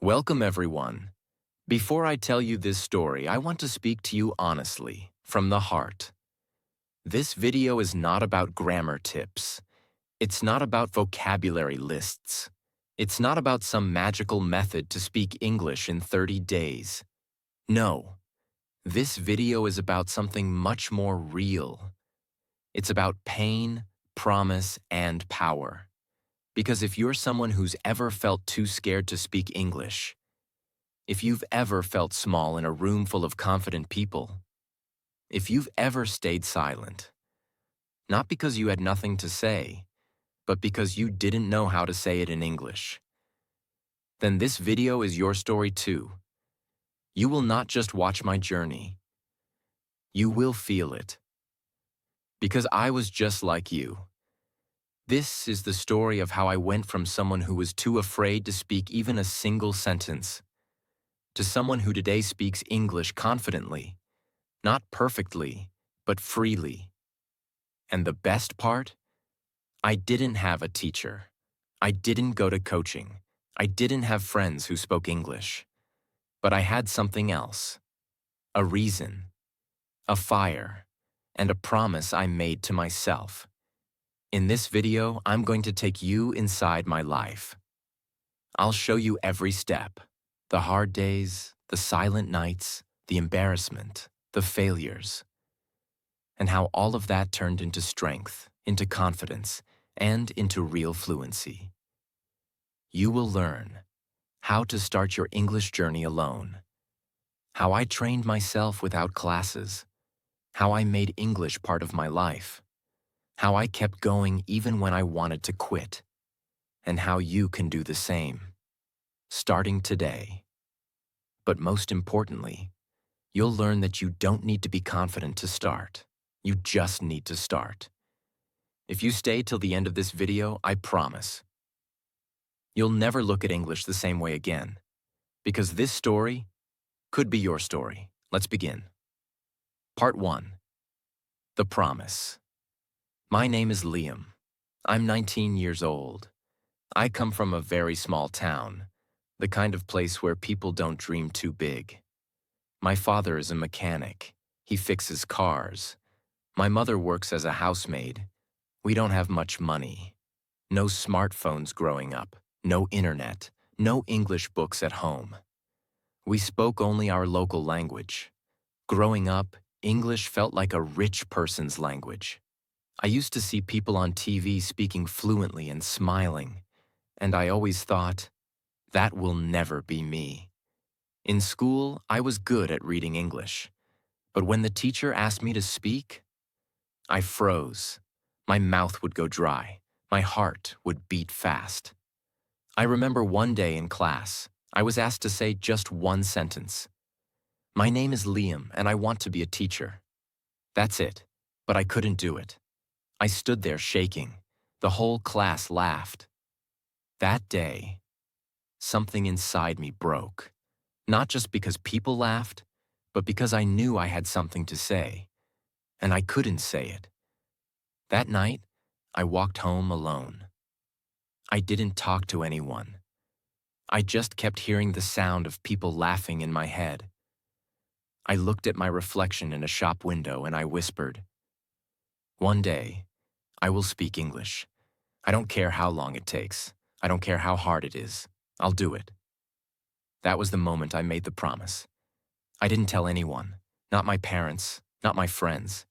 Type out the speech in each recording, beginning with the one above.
Welcome, everyone. Before I tell you this story, I want to speak to you honestly, from the heart. This video is not about grammar tips. It's not about vocabulary lists. It's not about some magical method to speak English in 30 days. No, this video is about something much more real. It's about pain, promise, and power. Because if you're someone who's ever felt too scared to speak English, if you've ever felt small in a room full of confident people, if you've ever stayed silent, not because you had nothing to say, but because you didn't know how to say it in English, then this video is your story too. You will not just watch my journey. You will feel it. Because I was just like you. This is the story of how I went from someone who was too afraid to speak even a single sentence to someone who today speaks English confidently, not perfectly, but freely. And the best part? I didn't have a teacher. I didn't go to coaching. I didn't have friends who spoke English. But I had something else. A reason, a fire, and a promise I made to myself. In this video, I'm going to take you inside my life. I'll show you every step, the hard days, the silent nights, the embarrassment, the failures, and how all of that turned into strength, into confidence, and into real fluency. You will learn how to start your English journey alone, how I trained myself without classes, how I made English part of my life, how I kept going even when I wanted to quit, and how you can do the same, starting today. But most importantly, you'll learn that you don't need to be confident to start. You just need to start. If you stay till the end of this video, I promise, you'll never look at English the same way again. Because this story could be your story. Let's begin. Part 1. The Promise. My name is Liam. I'm 19 years old. I come from a very small town, the kind of place where people don't dream too big. My father is a mechanic. He fixes cars. My mother works as a housemaid. We don't have much money. No smartphones growing up, no internet, no English books at home. We spoke only our local language. Growing up, English felt like a rich person's language. I used to see people on TV speaking fluently and smiling, and I always thought, that will never be me. In school, I was good at reading English, but when the teacher asked me to speak, I froze. My mouth would go dry. My heart would beat fast. I remember one day in class, I was asked to say just one sentence. My name is Liam, and I want to be a teacher. That's it, but I couldn't do it. I stood there shaking. The whole class laughed. That day, something inside me broke. Not just because people laughed, but because I knew I had something to say, and I couldn't say it. That night, I walked home alone. I didn't talk to anyone. I just kept hearing the sound of people laughing in my head. I looked at my reflection in a shop window and I whispered, one day, I will speak English. I don't care how long it takes. I don't care how hard it is. I'll do it. That was the moment I made the promise. I didn't tell anyone, not my parents, not my friends.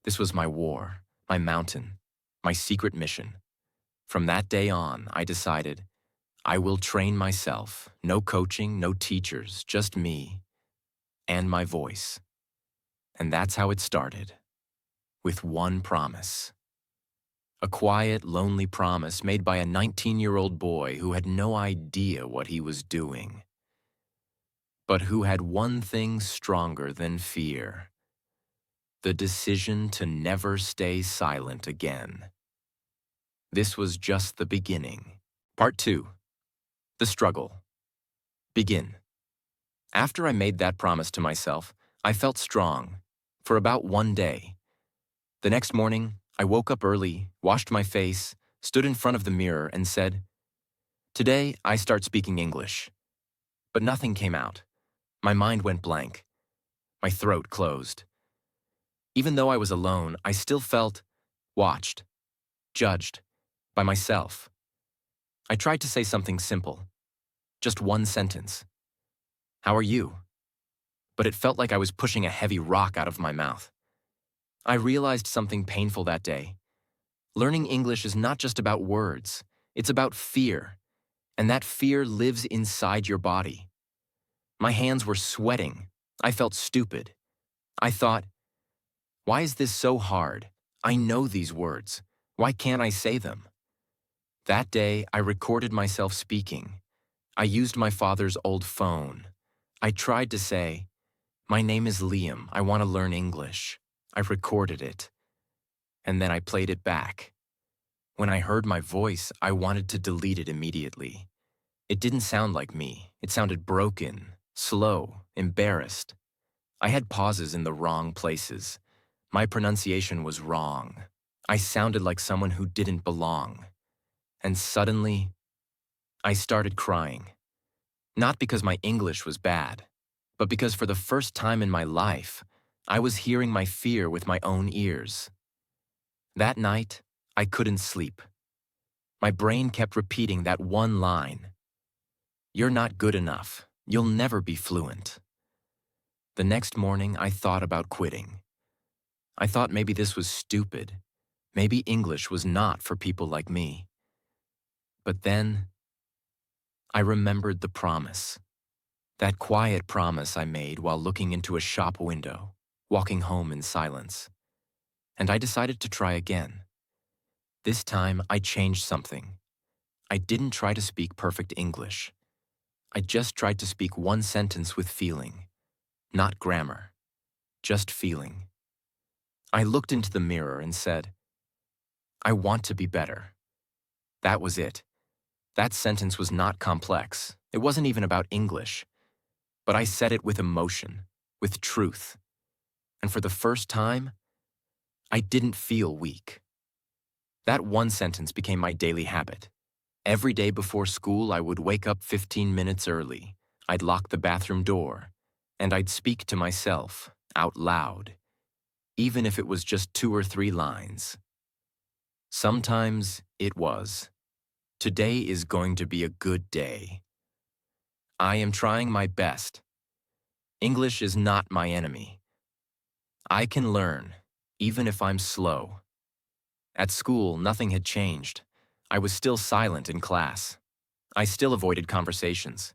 This was my war, my mountain, my secret mission. From that day on, I decided, I will train myself. No coaching, no teachers, just me and my voice. And that's how it started, with one promise. A quiet, lonely promise made by a 19-year-old boy who had no idea what he was doing, but who had one thing stronger than fear: the decision to never stay silent again. This was just the beginning. Part 2. The Struggle. Begin. After I made that promise to myself, I felt strong for about one day. The next morning, I woke up early, washed my face, stood in front of the mirror, and said, today I start speaking English. But nothing came out. My mind went blank. My throat closed. Even though I was alone, I still felt watched, judged, by myself. I tried to say something simple. Just one sentence. How are you? But it felt like I was pushing a heavy rock out of my mouth. I realized something painful that day. Learning English is not just about words. It's about fear. And that fear lives inside your body. My hands were sweating. I felt stupid. I thought, why is this so hard? I know these words. Why can't I say them? That day, I recorded myself speaking. I used my father's old phone. I tried to say, my name is Liam. I want to learn English. I recorded it. And then I played it back. When I heard my voice, I wanted to delete it immediately. It didn't sound like me. It sounded broken, slow, embarrassed. I had pauses in the wrong places. My pronunciation was wrong. I sounded like someone who didn't belong. And suddenly, I started crying. Not because my English was bad, but because for the first time in my life, I was hearing my fear with my own ears. That night, I couldn't sleep. My brain kept repeating that one line. You're not good enough. You'll never be fluent. The next morning, I thought about quitting. I thought maybe this was stupid. Maybe English was not for people like me. But then, I remembered the promise. That quiet promise I made while looking into a shop window, walking home in silence. And I decided to try again. This time, I changed something. I didn't try to speak perfect English. I just tried to speak one sentence with feeling. Not grammar, just feeling. I looked into the mirror and said, I want to be better. That was it. That sentence was not complex. It wasn't even about English. But I said it with emotion, with truth. And for the first time, I didn't feel weak. That one sentence became my daily habit. Every day before school, I would wake up 15 minutes early. I'd lock the bathroom door, and I'd speak to myself, out loud, even if it was just 2 or 3 lines. Sometimes it was, today is going to be a good day. I am trying my best. English is not my enemy. I can learn, even if I'm slow. At school, nothing had changed. I was still silent in class. I still avoided conversations.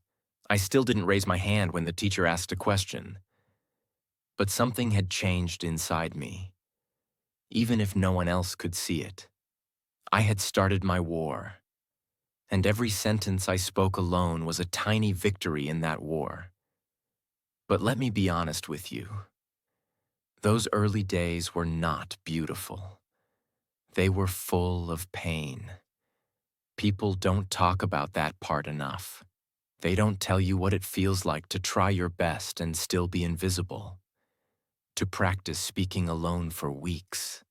I still didn't raise my hand when the teacher asked a question. But something had changed inside me, even if no one else could see it. I had started my war, and every sentence I spoke alone was a tiny victory in that war. But let me be honest with you. Those early days were not beautiful. They were full of pain. People don't talk about that part enough. They don't tell you what it feels like to try your best and still be invisible, to practice speaking alone for weeks,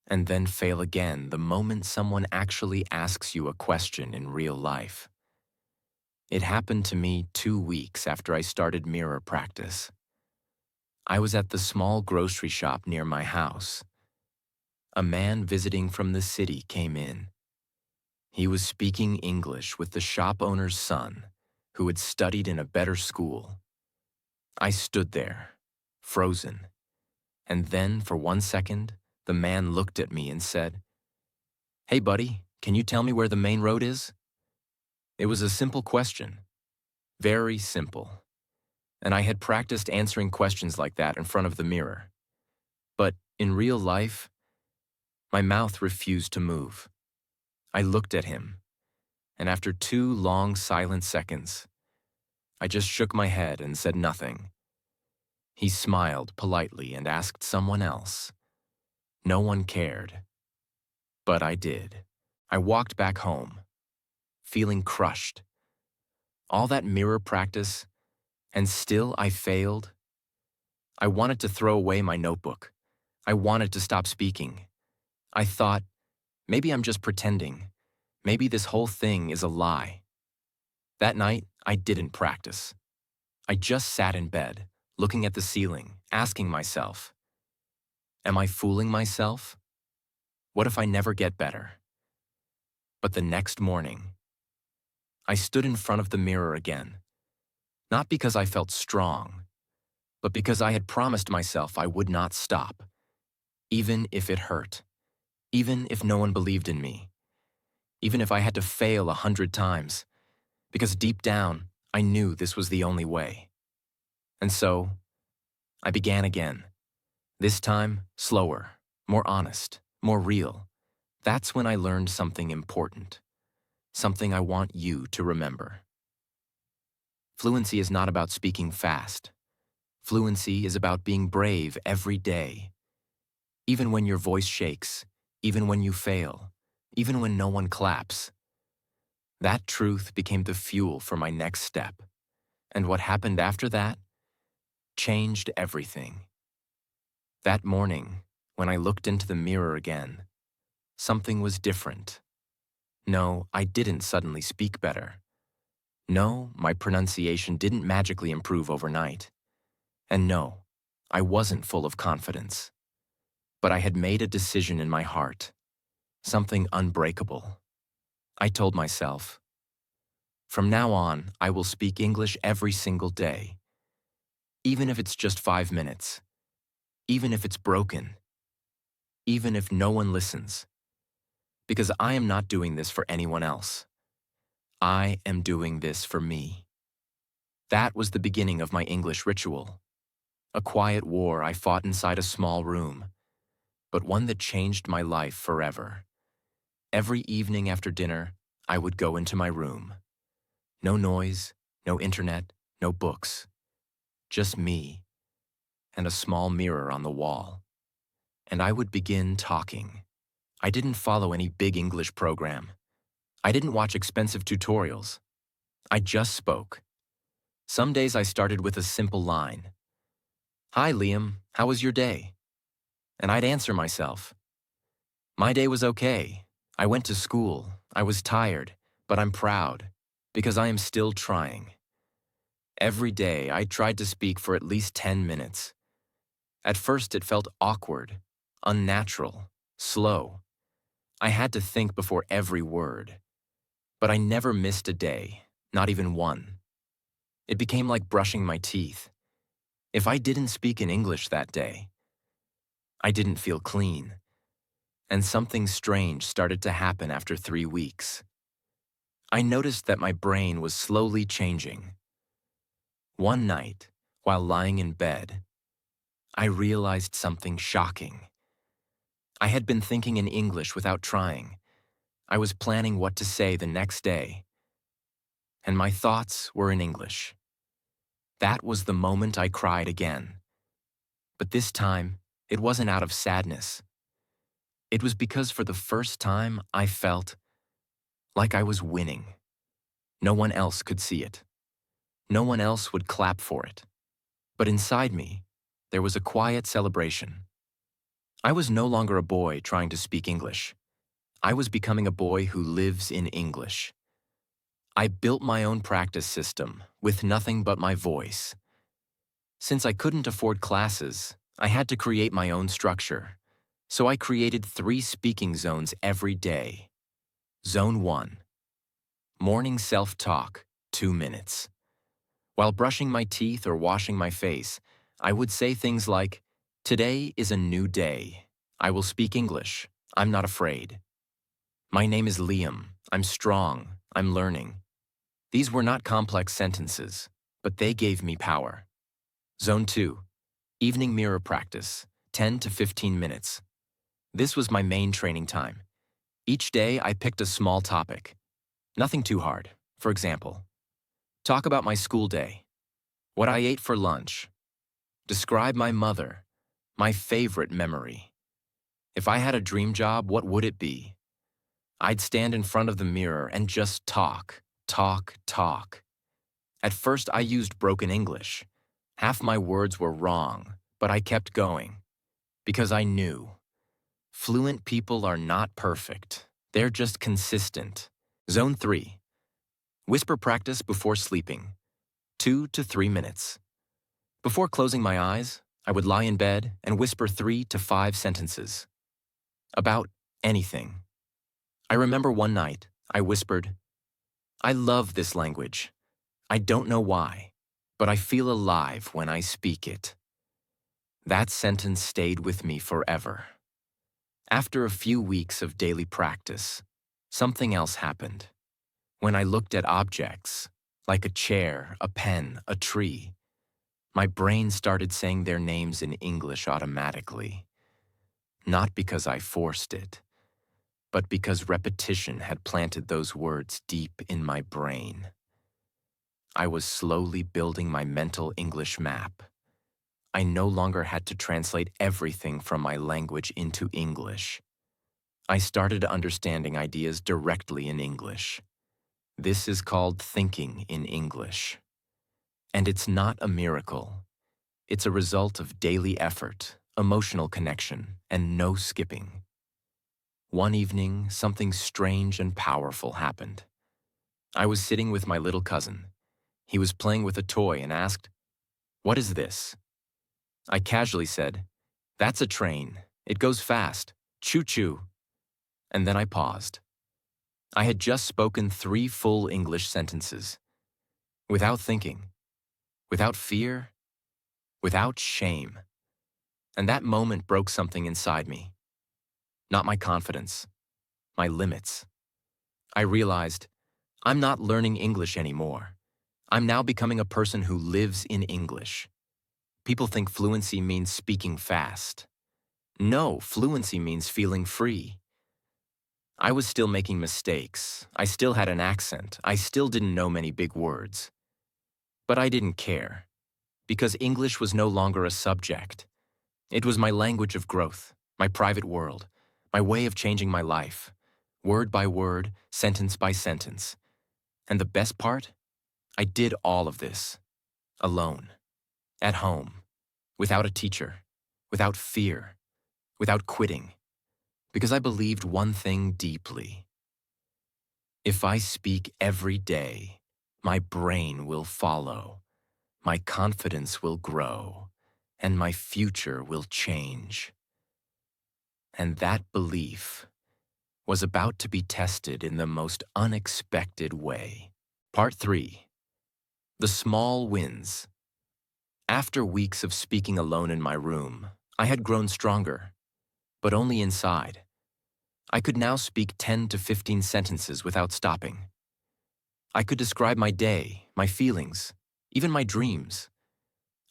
and then fail again the moment someone actually asks you a question in real life. It happened to me 2 weeks after I started mirror practice. I was at the small grocery shop near my house. A man visiting from the city came in. He was speaking English with the shop owner's son, who had studied in a better school. I stood there, frozen, and then, for 1 second, the man looked at me and said, "Hey buddy, can you tell me where the main road is?" It was a simple question, very simple, and I had practiced answering questions like that in front of the mirror. But in real life, my mouth refused to move. I looked at him, and after 2 long silent seconds, I just shook my head and said nothing. He smiled politely and asked someone else. No one cared. But I did. I walked back home, feeling crushed. All that mirror practice, and still I failed. I wanted to throw away my notebook. I wanted to stop speaking. I thought, maybe I'm just pretending. Maybe this whole thing is a lie. That night, I didn't practice. I just sat in bed, looking at the ceiling, asking myself, am I fooling myself? What if I never get better? But the next morning, I stood in front of the mirror again, not because I felt strong, but because I had promised myself I would not stop, even if it hurt, even if no one believed in me, even if I had to fail 100 times, because deep down, I knew this was the only way. And so, I began again. This time, slower, more honest, more real. That's when I learned something important, something I want you to remember. Fluency is not about speaking fast. Fluency is about being brave every day. Even when your voice shakes, even when you fail, even when no one claps. That truth became the fuel for my next step. And what happened after that changed everything. That morning, when I looked into the mirror again, something was different. No, I didn't suddenly speak better. No, my pronunciation didn't magically improve overnight. And no, I wasn't full of confidence. But I had made a decision in my heart, something unbreakable. I told myself, from now on, I will speak English every single day. Even if it's just 5 minutes. Even if it's broken. Even if no one listens. Because I am not doing this for anyone else. I am doing this for me. That was the beginning of my English ritual. A quiet war I fought inside a small room, but one that changed my life forever. Every evening after dinner, I would go into my room. No noise, no internet, no books. Just me and a small mirror on the wall. And I would begin talking. I didn't follow any big English program. I didn't watch expensive tutorials. I just spoke. Some days I started with a simple line. Hi, Liam, how was your day? And I'd answer myself. My day was okay. I went to school. I was tired, but I'm proud, because I am still trying. Every day I tried to speak for at least 10 minutes. At first it felt awkward, unnatural, slow. I had to think before every word. But I never missed a day, not even one. It became like brushing my teeth. If I didn't speak in English that day, I didn't feel clean. And something strange started to happen after 3 weeks. I noticed that my brain was slowly changing. One night, while lying in bed, I realized something shocking. I had been thinking in English without trying. I was planning what to say the next day. And my thoughts were in English. That was the moment I cried again. But this time, it wasn't out of sadness. It was because for the first time, I felt like I was winning. No one else could see it. No one else would clap for it. But inside me, there was a quiet celebration. I was no longer a boy trying to speak English. I was becoming a boy who lives in English. I built my own practice system with nothing but my voice. Since I couldn't afford classes, I had to create my own structure. So I created 3 speaking zones every day. Zone 1. Morning self-talk, 2 minutes. While brushing my teeth or washing my face, I would say things like, today is a new day. I will speak English. I'm not afraid. My name is Liam. I'm strong. I'm learning. These were not complex sentences, but they gave me power. Zone 2. Evening mirror practice, 10 to 15 minutes. This was my main training time. Each day I picked a small topic. Nothing too hard. For example, talk about my school day, what I ate for lunch, describe my mother, my favorite memory. If I had a dream job, what would it be? I'd stand in front of the mirror and just talk, talk, talk. At first I used broken English. Half my words were wrong, but I kept going. Because I knew. Fluent people are not perfect. They're just consistent. Zone 3. Whisper practice before sleeping, 2 to 3 minutes. Before closing my eyes, I would lie in bed and whisper 3 to 5 sentences. About anything. I remember one night, I whispered, "I love this language. I don't know why, but I feel alive when I speak it." That sentence stayed with me forever. After a few weeks of daily practice, something else happened. When I looked at objects, like a chair, a pen, a tree, my brain started saying their names in English automatically. Not because I forced it, but because repetition had planted those words deep in my brain. I was slowly building my mental English map. I no longer had to translate everything from my language into English. I started understanding ideas directly in English. This is called thinking in English. And it's not a miracle. It's a result of daily effort, emotional connection, and no skipping. One evening, something strange and powerful happened. I was sitting with my little cousin. He was playing with a toy and asked, "What is this?" I casually said, "That's a train. It goes fast. Choo-choo." And then I paused. I had just spoken 3 full English sentences. Without thinking, without fear, without shame. And that moment broke something inside me. Not my confidence, my limits. I realized, I'm not learning English anymore. I'm now becoming a person who lives in English. People think fluency means speaking fast. No, fluency means feeling free. I was still making mistakes. I still had an accent. I still didn't know many big words. But I didn't care, because English was no longer a subject. It was my language of growth, my private world, my way of changing my life, word by word, sentence by sentence. And the best part? I did all of this, alone, at home, without a teacher, without fear, without quitting, because I believed one thing deeply. If I speak every day, my brain will follow, my confidence will grow, and my future will change. And that belief was about to be tested in the most unexpected way. Part 3. The Small Wins. After weeks of speaking alone in my room, I had grown stronger, but only inside. I could now speak 10 to 15 sentences without stopping. I could describe my day, my feelings, even my dreams.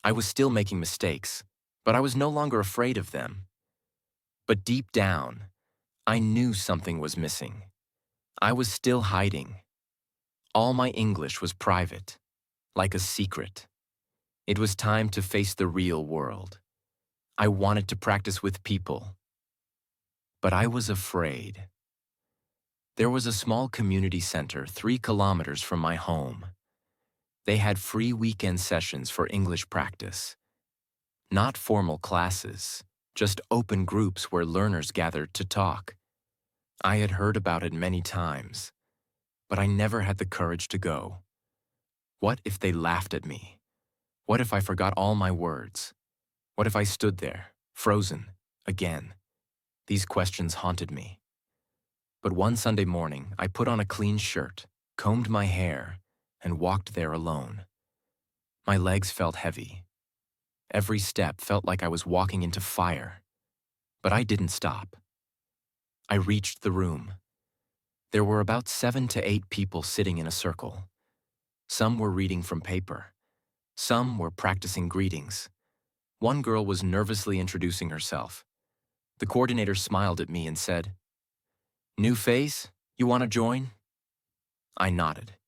I was still making mistakes, but I was no longer afraid of them. But deep down, I knew something was missing. I was still hiding. All my English was private, like a secret. It was time to face the real world. I wanted to practice with people, but I was afraid. There was a small community center 3 kilometers from my home. They had free weekend sessions for English practice. Not formal classes, just open groups where learners gathered to talk. I had heard about it many times, but I never had the courage to go. What if they laughed at me? What if I forgot all my words? What if I stood there, frozen, again? These questions haunted me. But one Sunday morning, I put on a clean shirt, combed my hair, and walked there alone. My legs felt heavy. Every step felt like I was walking into fire. But I didn't stop. I reached the room. There were about 7 to 8 people sitting in a circle. Some were reading from paper. Some were practicing greetings. One girl was nervously introducing herself. The coordinator smiled at me and said, "New face? You want to join?" I nodded.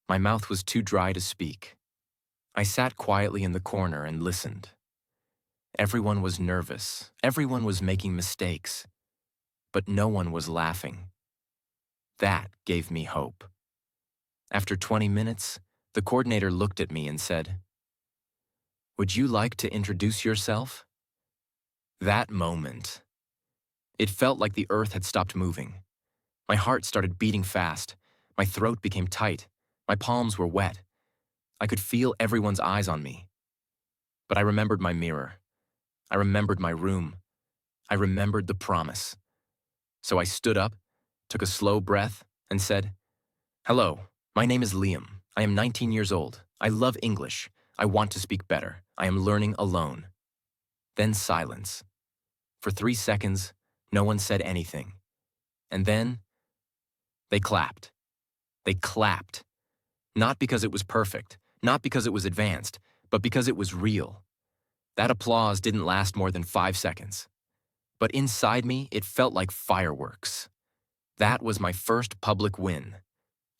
My mouth was too dry to speak. I sat quietly in the corner and listened. Everyone was nervous. Everyone was making mistakes. But no one was laughing. That gave me hope. After 20 minutes, the coordinator looked at me and said, "Would you like to introduce yourself?" That moment, it felt like the earth had stopped moving. My heart started beating fast. My throat became tight. My palms were wet. I could feel everyone's eyes on me. But I remembered my mirror. I remembered my room. I remembered the promise. So I stood up, took a slow breath, and said, "Hello, my name is Liam. I am 19 years old. I love English. I want to speak better. I am learning alone." Then silence. For 3 seconds, no one said anything. And then, they clapped. They clapped. Not because it was perfect, not because it was advanced, but because it was real. That applause didn't last more than 5 seconds. But inside me, it felt like fireworks. That was my first public win.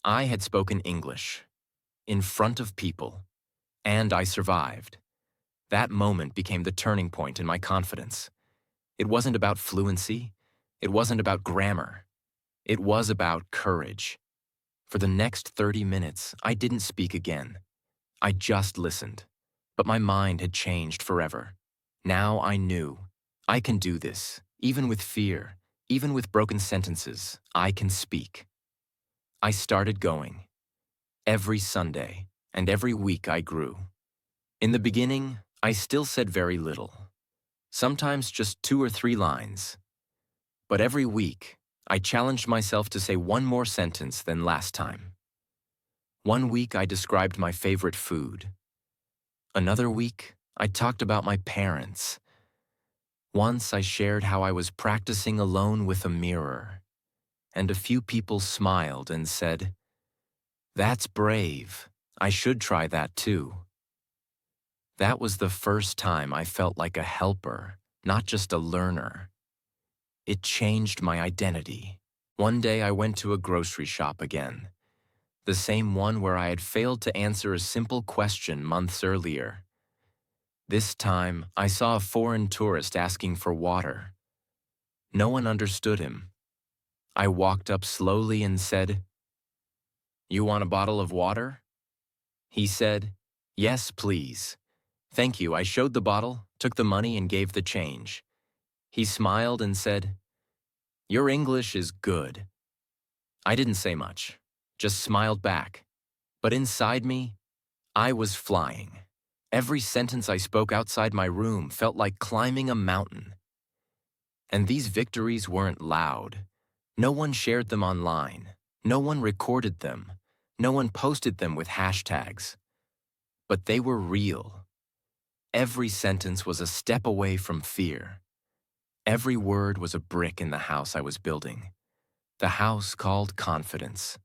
I had spoken English, in front of people, and I survived. That moment became the turning point in my confidence. It wasn't about fluency. It wasn't about grammar. It was about courage. For the next 30 minutes, I didn't speak again. I just listened. But my mind had changed forever. Now I knew. I can do this, even with fear, even with broken sentences. I can speak. I started going. Every Sunday, and every week I grew. In the beginning, I still said very little. Sometimes just 2 or 3 lines. But every week, I challenged myself to say one more sentence than last time. One week I described my favorite food. Another week, I talked about my parents. Once I shared how I was practicing alone with a mirror. And a few people smiled and said, "That's brave. I should try that too." That was the first time I felt like a helper, not just a learner. It changed my identity. One day I went to a grocery shop again. The same one where I had failed to answer a simple question months earlier. This time, I saw a foreign tourist asking for water. No one understood him. I walked up slowly and said, "You want a bottle of water?" He said, "Yes, please." "Thank you." I showed the bottle, took the money, and gave the change. He smiled and said, "Your English is good." I didn't say much, just smiled back. But inside me, I was flying. Every sentence I spoke outside my room felt like climbing a mountain. And these victories weren't loud. No one shared them online. No one recorded them. No one posted them with hashtags. But they were real. Every sentence was a step away from fear. Every word was a brick in the house I was building. The house called confidence.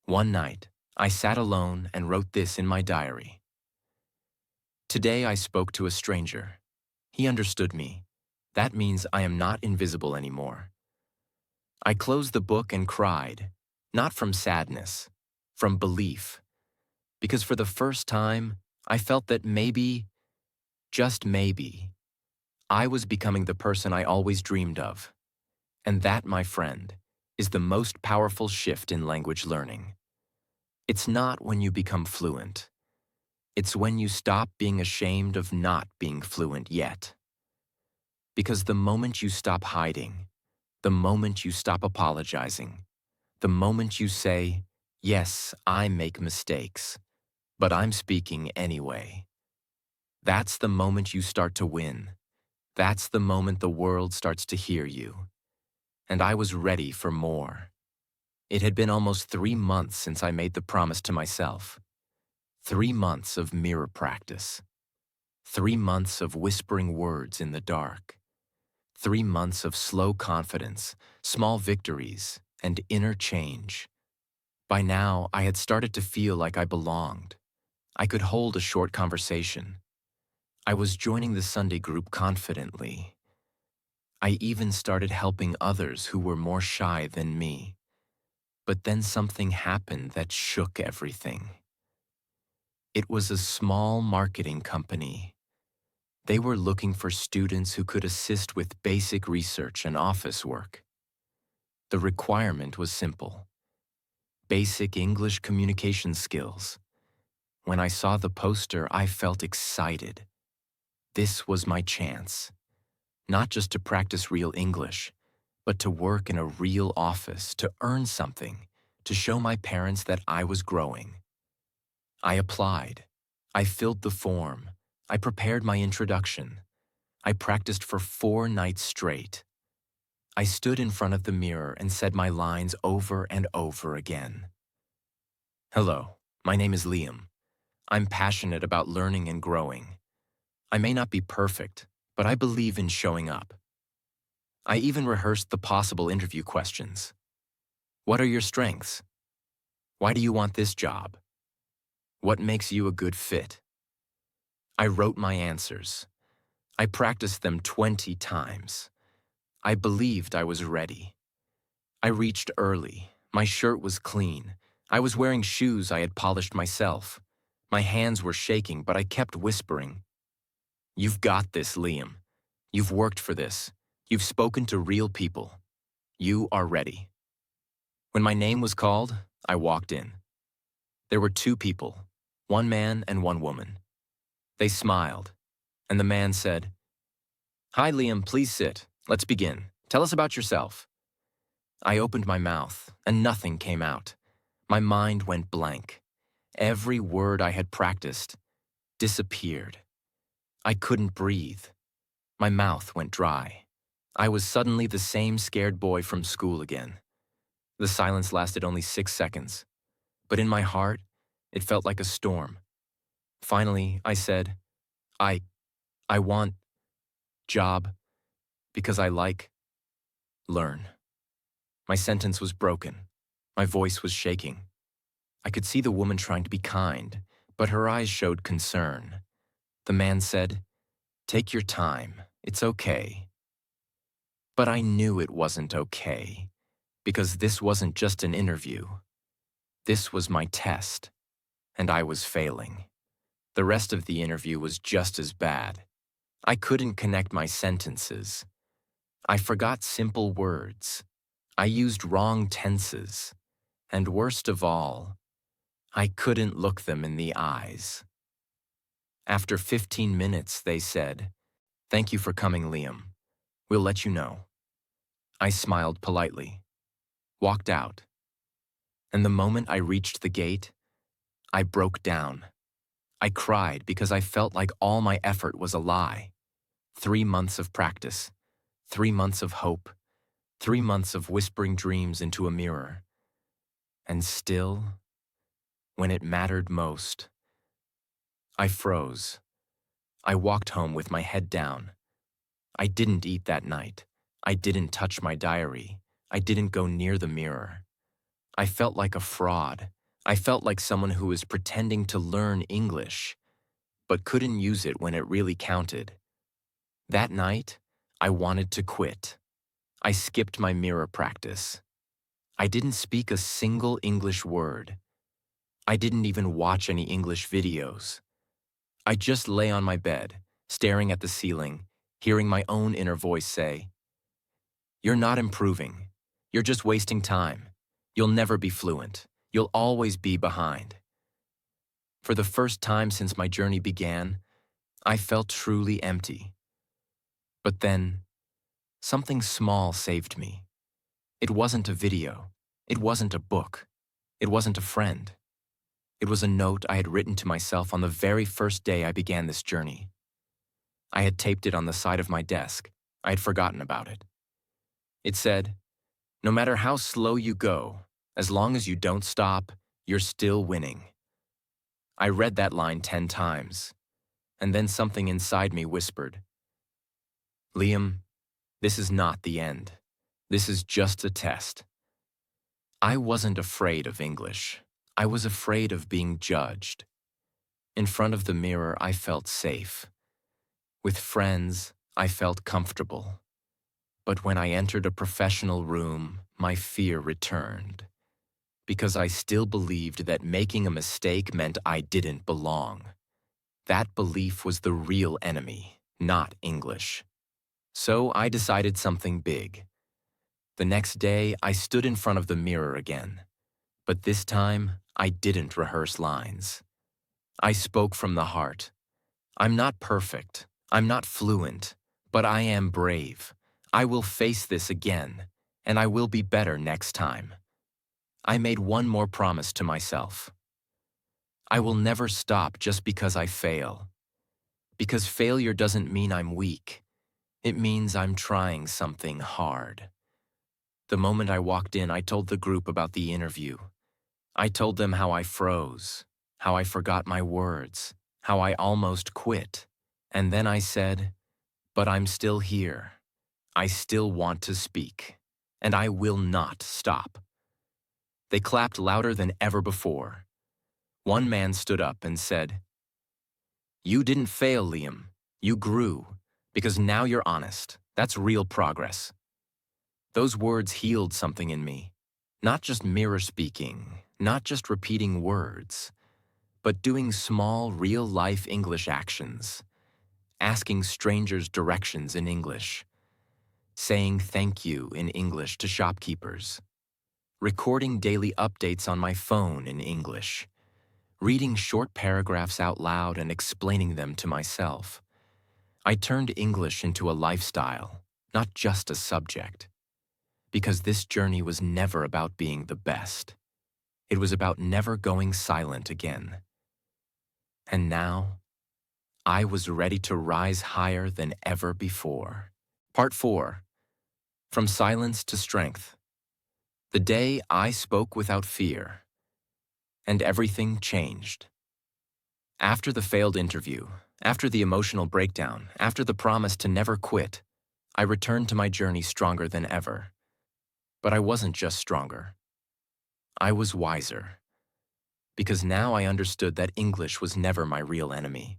One night, I sat alone and wrote this in my diary. Today I spoke to a stranger. He understood me. That means I am not invisible anymore. I closed the book and cried, not from sadness, from belief. Because for the first time, I felt that maybe, just maybe, I was becoming the person I always dreamed of. And that, my friend, is the most powerful shift in language learning. It's not when you become fluent. It's when you stop being ashamed of not being fluent yet. Because the moment you stop hiding, the moment you stop apologizing, the moment you say, "Yes, I make mistakes, but I'm speaking anyway," that's the moment you start to win. That's the moment the world starts to hear you. And I was ready for more. It had been almost 3 months since I made the promise to myself. 3 months of mirror practice. 3 months of whispering words in the dark. 3 months of slow confidence, small victories, and inner change. By now, I had started to feel like I belonged. I could hold a short conversation. I was joining the Sunday group confidently. I even started helping others who were more shy than me. But then something happened that shook everything. It was a small marketing company. They were looking for students who could assist with basic research and office work. The requirement was simple: basic English communication skills. When I saw the poster, I felt excited. This was my chance. Not just to practice real English, but to work in a real office, to earn something, to show my parents that I was growing. I applied. I filled the form. I prepared my introduction. I practiced for 4 nights straight. I stood in front of the mirror and said my lines over and over again. Hello, my name is Liam. I'm passionate about learning and growing. I may not be perfect, but I believe in showing up. I even rehearsed the possible interview questions. What are your strengths? Why do you want this job? What makes you a good fit? I wrote my answers. I practiced them 20 times. I believed I was ready. I reached early. My shirt was clean. I was wearing shoes I had polished myself. My hands were shaking, but I kept whispering, "You've got this, Liam. You've worked for this. You've spoken to real people. You are ready." When my name was called, I walked in. There were 2 people, 1 man and 1 woman. They smiled, and the man said, "Hi, Liam, please sit. Let's begin. Tell us about yourself." I opened my mouth, and nothing came out. My mind went blank. Every word I had practiced disappeared. I couldn't breathe. My mouth went dry. I was suddenly the same scared boy from school again. The silence lasted only 6 seconds, but in my heart, it felt like a storm. Finally, I said, I want job because I learn. My sentence was broken. My voice was shaking. I could see the woman trying to be kind, but her eyes showed concern. The man said, "Take your time. It's okay." But I knew it wasn't okay, because this wasn't just an interview. This was my test, and I was failing. The rest of the interview was just as bad. I couldn't connect my sentences. I forgot simple words. I used wrong tenses. And worst of all, I couldn't look them in the eyes. After 15 minutes, they said, "Thank you for coming, Liam. We'll let you know." I smiled politely, walked out, and the moment I reached the gate, I broke down. I cried because I felt like all my effort was a lie. 3 months of practice, 3 months of hope, 3 months of whispering dreams into a mirror. And still, when it mattered most, I froze. I walked home with my head down. I didn't eat that night. I didn't touch my diary. I didn't go near the mirror. I felt like a fraud. I felt like someone who was pretending to learn English, but couldn't use it when it really counted. That night, I wanted to quit. I skipped my mirror practice. I didn't speak a single English word. I didn't even watch any English videos. I just lay on my bed, staring at the ceiling, hearing my own inner voice say, "You're not improving. You're just wasting time. You'll never be fluent. You'll always be behind." For the first time since my journey began, I felt truly empty. But then, something small saved me. It wasn't a video. It wasn't a book. It wasn't a friend. It was a note I had written to myself on the very first day I began this journey. I had taped it on the side of my desk. I had forgotten about it. It said, "No matter how slow you go, as long as you don't stop, you're still winning." I read that line 10 times, and then something inside me whispered, "Liam, this is not the end. This is just a test." I wasn't afraid of English. I was afraid of being judged. In front of the mirror, I felt safe. With friends, I felt comfortable. But when I entered a professional room, my fear returned. Because I still believed that making a mistake meant I didn't belong. That belief was the real enemy, not English. So I decided something big. The next day, I stood in front of the mirror again. But this time, I didn't rehearse lines. I spoke from the heart. I'm not perfect. I'm not fluent. But I am brave. I will face this again, and I will be better next time. I made one more promise to myself. I will never stop just because I fail. Because failure doesn't mean I'm weak. It means I'm trying something hard. The moment I walked in, I told the group about the interview. I told them how I froze, how I forgot my words, how I almost quit. And then I said, but I'm still here. I still want to speak, and I will not stop. They clapped louder than ever before. One man stood up and said, "You didn't fail, Liam. You grew, because now you're honest. That's real progress." Those words healed something in me. Not just mirror speaking, not just repeating words, but doing small, real-life English actions. Asking strangers directions in English. Saying thank you in English to shopkeepers. Recording daily updates on my phone in English. Reading short paragraphs out loud and explaining them to myself. I turned English into a lifestyle, not just a subject. Because this journey was never about being the best. It was about never going silent again. And now, I was ready to rise higher than ever before. Part 4. From Silence to Strength. The day I spoke without fear. And everything changed. After the failed interview, after the emotional breakdown, after the promise to never quit, I returned to my journey stronger than ever. But I wasn't just stronger. I was wiser. Because now I understood that English was never my real enemy.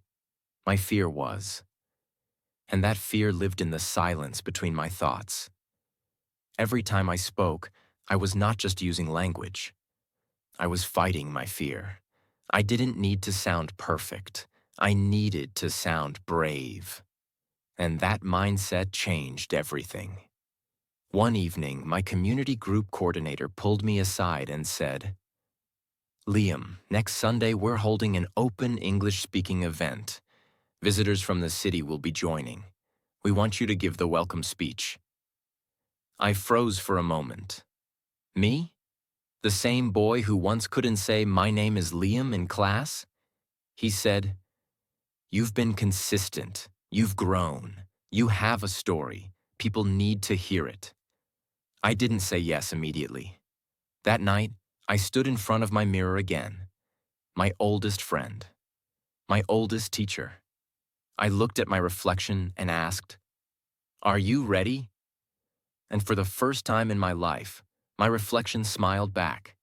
My fear was. And that fear lived in the silence between my thoughts. Every time I spoke, I was not just using language. I was fighting my fear. I didn't need to sound perfect. I needed to sound brave. And that mindset changed everything. One evening, my community group coordinator pulled me aside and said, "Liam, next Sunday we're holding an open English-speaking event. Visitors from the city will be joining. We want you to give the welcome speech." I froze for a moment. Me? The same boy who once couldn't say "my name is Liam" in class? He said, "You've been consistent. You've grown. You have a story. People need to hear it." I didn't say yes immediately. That night, I stood in front of my mirror again. My oldest friend. My oldest teacher. I looked at my reflection and asked, "Are you ready?" And for the first time in my life, my reflection smiled back.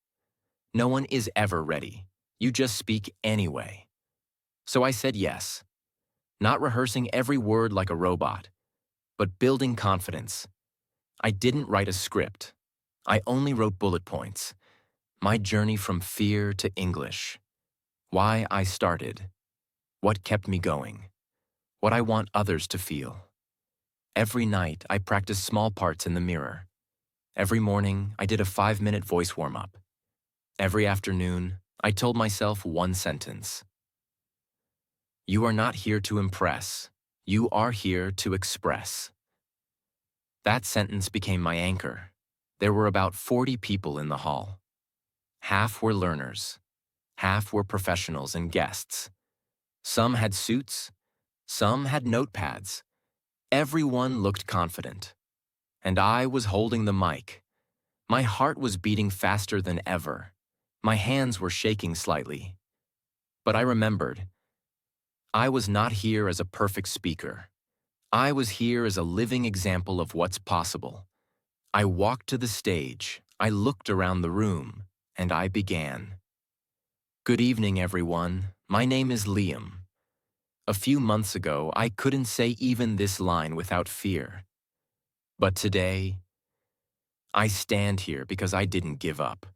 No one is ever ready. You just speak anyway. So I said yes. Not rehearsing every word like a robot, but building confidence. I didn't write a script. I only wrote bullet points. My journey from fear to English. Why I started. What kept me going. What I want others to feel. Every night, I practiced small parts in the mirror. Every morning, I did a 5-minute voice warm-up. Every afternoon, I told myself one sentence. You are not here to impress. You are here to express. That sentence became my anchor. There were about 40 people in the hall. Half were learners. Half were professionals and guests. Some had suits. Some had notepads. Everyone looked confident. And I was holding the mic. My heart was beating faster than ever. My hands were shaking slightly. But I remembered. I was not here as a perfect speaker. I was here as a living example of what's possible. I walked to the stage, I looked around the room, and I began. Good evening, everyone. My name is Liam. A few months ago, I couldn't say even this line without fear. But today, I stand here because I didn't give up.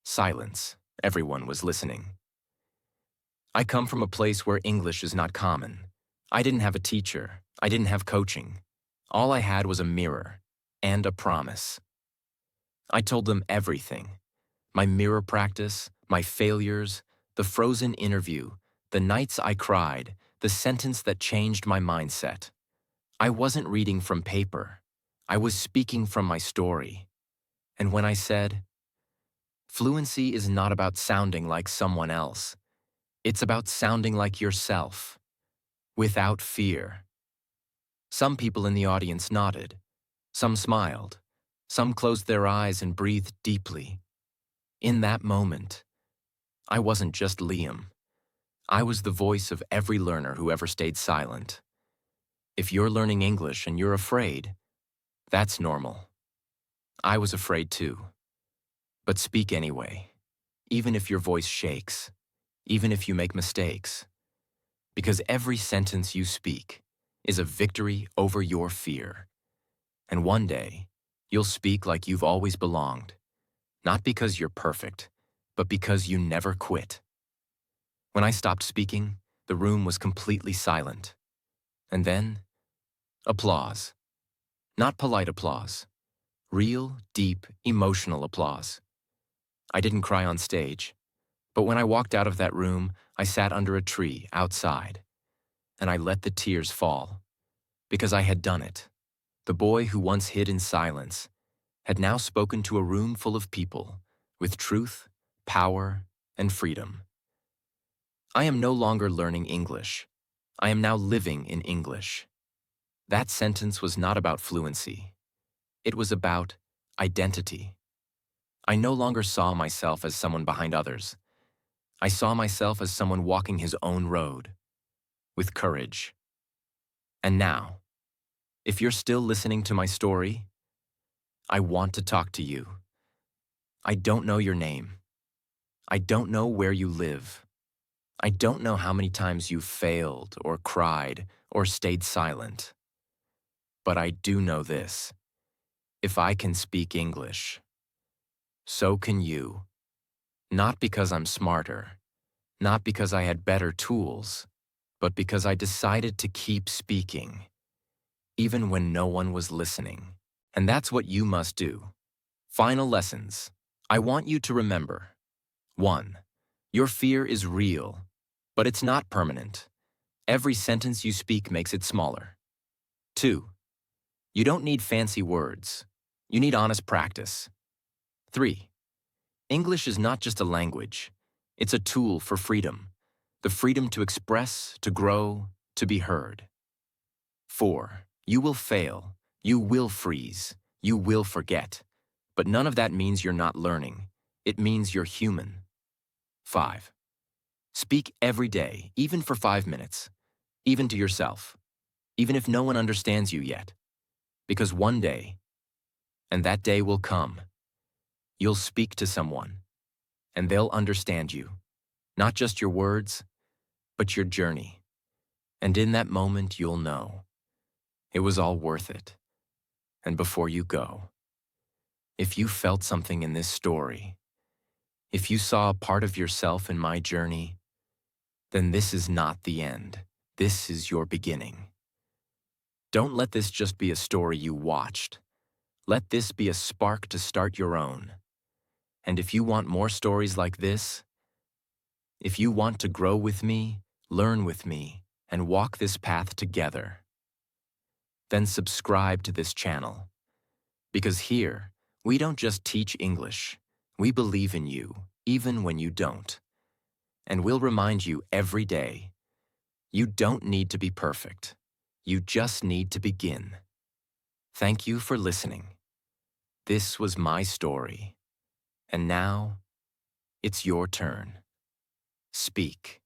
Silence. Everyone was listening. I come from a place where English is not common. I didn't have a teacher. I didn't have coaching. All I had was a mirror and a promise. I told them everything. My mirror practice, my failures, the frozen interview, the nights I cried, the sentence that changed my mindset. I wasn't reading from paper. I was speaking from my story. And when I said, Fluency is not about sounding like someone else. It's about sounding like yourself, without fear. Some people in the audience nodded. Some smiled. Some closed their eyes and breathed deeply. In that moment, I wasn't just Liam. I was the voice of every learner who ever stayed silent. If you're learning English and you're afraid, that's normal. I was afraid too. But speak anyway, even if your voice shakes, even if you make mistakes. Because every sentence you speak is a victory over your fear. And one day, you'll speak like you've always belonged, not because you're perfect, but because you never quit. When I stopped speaking, the room was completely silent. And then, applause. Not polite applause. Real, deep, emotional applause. I didn't cry on stage, but when I walked out of that room, I sat under a tree outside, and I let the tears fall, because I had done it. The boy who once hid in silence had now spoken to a room full of people with truth, power, and freedom. I am no longer learning English. I am now living in English. That sentence was not about fluency. It was about identity. I no longer saw myself as someone behind others. I saw myself as someone walking his own road, with courage. And now, if you're still listening to my story, I want to talk to you. I don't know your name. I don't know where you live. I don't know how many times you've failed or cried or stayed silent. But I do know this. If I can speak English, so can you. Not because I'm smarter, not because I had better tools, but because I decided to keep speaking, even when no one was listening. And that's what you must do. Final lessons. I want you to remember. 1. Your fear is real, but it's not permanent. Every sentence you speak makes it smaller. 2. You don't need fancy words. You need honest practice. 3. English is not just a language. It's a tool for freedom. The freedom to express, to grow, to be heard. 4. You will fail. You will freeze. You will forget. But none of that means you're not learning. It means you're human. 5. Speak every day, even for 5 minutes, even to yourself, even if no one understands you yet. Because one day, and that day will come, you'll speak to someone, and they'll understand you, not just your words, but your journey. And in that moment, you'll know it was all worth it. And before you go, if you felt something in this story, if you saw a part of yourself in my journey, then this is not the end. This is your beginning. Don't let this just be a story you watched. Let this be a spark to start your own. And if you want more stories like this, if you want to grow with me, learn with me, and walk this path together, then subscribe to this channel. Because here, we don't just teach English, we believe in you, even when you don't. And we'll remind you every day, you don't need to be perfect. You just need to begin. Thank you for listening. This was my story. And now, it's your turn. Speak.